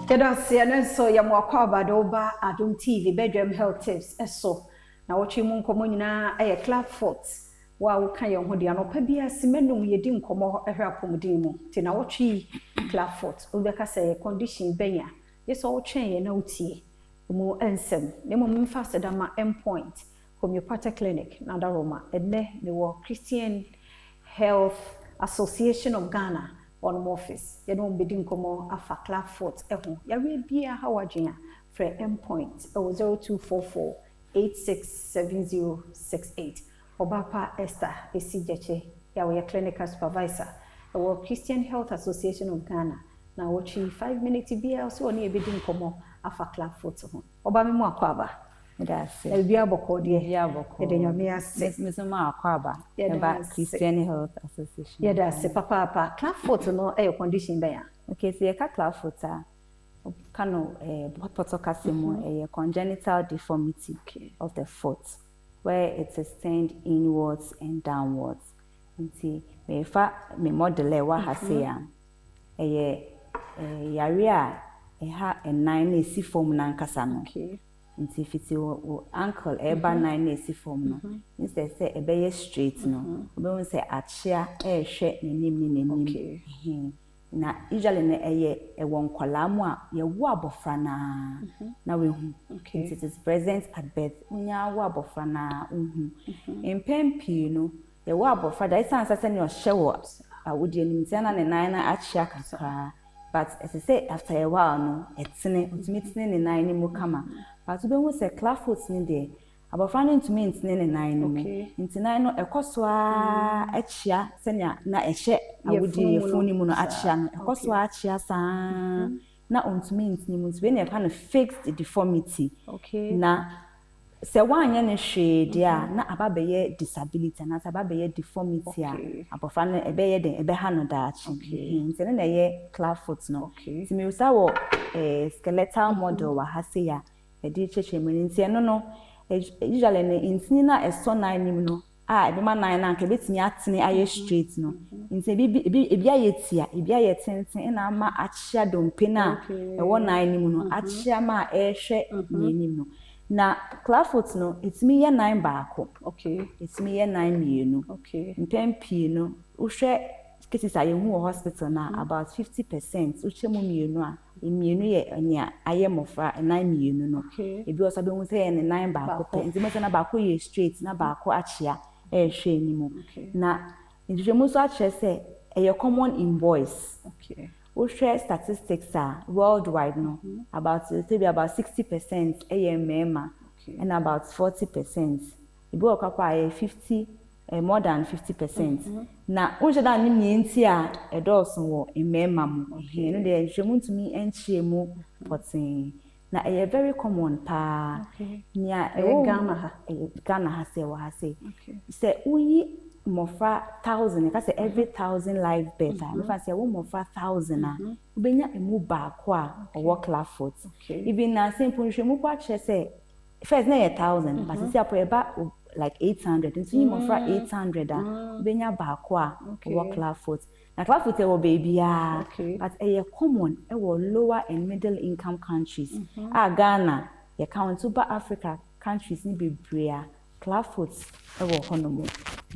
So yamwakwa badoba Adom TV Badwam Health Tips eso na wochi mu nkomo nyina eye Clubfoot wa wo kan ye ho de anopa bia simenum yedi nkomo ehwe apomden mu ti na wochi Clubfoot obeka say condition benya yeso wo twen ye na utie mu ensem ne mo mfa sedama endpoint homeopathic clinic na daroma enne ne wo Christian Health Association of Ghana on office you know bedi nkomo afa Clubfoot eho yare bia hawadwea for endpoint 0244 867068 Obapa Esther Esijeche yawe clinical supervisor our Christian Health Association of Ghana na watchi 5 minutes bia so oni ebedi nkomo afa Clubfoot ho oba me mu akwaba That's it. Bia boko de bia boko. E de nyame ase. Mesoma akwaba. Eba Christian Health Association. Yeah, that's papa Clubfoot no e condition be ya. Okay, so yeka Clubfoot kano potokasemo a congenital deformity of the foot where it is turned inwards and downwards. Nti me fa me model e wa hase ya. Yare a ha enan na esi form na nkasa no. Okay. Nti fiti o ankle eba 9 na esi form no instead say ebe straight no obe won say achia ehwe nenim na usually na won kwala mu a ye wo abofra na we hu it is present at birth unya wo abofra na hu empempi no ye wo abofra da isan sase ne o hye wo awodi anim tia na ne 9 na achia kakra but as I say after a while no etene ultimately ne 9 ni mu kama but we won say Clubfoot ni de abofra no ntumi ntene ne 9 no nti 9 no ekoso a achia senya na ehye awudi yefuni mu no achia no ekoso a achia saa na ntumi ntene mu nti na kind of fixed deformity na se wanye ne hwe dia na ababeye disability na ababeye deformity a abofra no ebeye den ebe ha no daachi nti na ye Clubfoot no nti me usa wo skeletal model wa hase ya edi cheche meni nti eno no usually ne intini na eso 9 nim no ebe ma 9 na nke betimi atene aye straight no nti ebi ayetia ebi ayetenten na ama achia dompe na ewo 9 nim no achia ma ehwe yenim no na Clubfoot no itimi ye 9 baako itimi ye 9 mienu mpempi no uhwe cases aye hu hospital na about 50% uchemu mienu a mienu ye anya aye mofra 9 mienu no ebi osabe hu say ne 9 baako nti mo say na baako ye straight na baako achia ehwe nimu na ndwemu so achie say eye common in boys we share statistics worldwide no about 60% mema and about 40% ibi okakwa 50 more than 50% na unje da ni mienti a edoso wo mema mu no de nhwemu ntumi enchiemu potin na very common pa nia Ghana ha se wa ha se se uyi mofra 1000 ka say every 1000 live birth me fa say wo mofra 1000 a ubenya emu baako a owo Clubfoot even na simple nhwemu kwa che say first na 1000 but see apo eba like 800 nti you mofra 800 a ubenya baako a owo Clubfoot na Clubfoot e wo baby a but common e wo lower and middle income countries Ghana ye count to Africa countries ni bebre a Clubfoot e wo honomo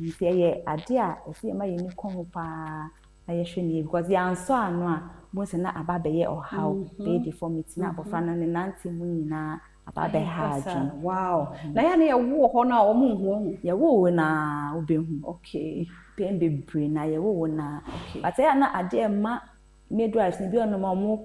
nti ade a efi ma yeni kon pa ayehwe ni because ya anso ano a mo se na ababe ohaw be deformity na abofra no ne nante mu nyina ababe haji wow na ya na ye wo ho na o mu hu ye wo na obehu pembe bre na ye wo na but ya na ade ma midwives ni bi ono ma mo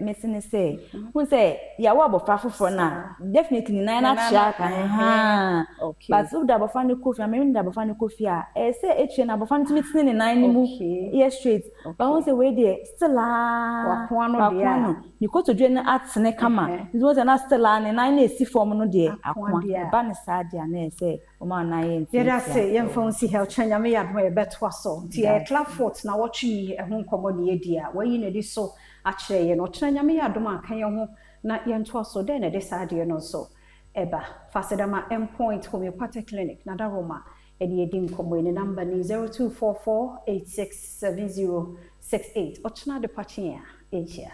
mesene say who say ya wo abofra foforo na definitely na na chia kan but so da abofra ne kofi am da abofra ne kofi a say etwe na abofra ntimi tene ne nan ni mu yes straight but who say we dey still wakwa no dia ni ko to dwe na atene kama ni wo say na still ne nan na esi form no de akwa ba ne sa dia na say o ma na ye nti ya say ye mfa nsi health chanya me ya do e beto so ti e Clubfoot na watchi e ho nkomo ne ye wayi na di so akire ye no chanya me ya do ma kan ye ho na ye nto so de na de sa de no so eba fasedama endpoint homeopathic clinic na daroma edi edi nkomo ne number ni 0244 867068 ochna de pachi ya eja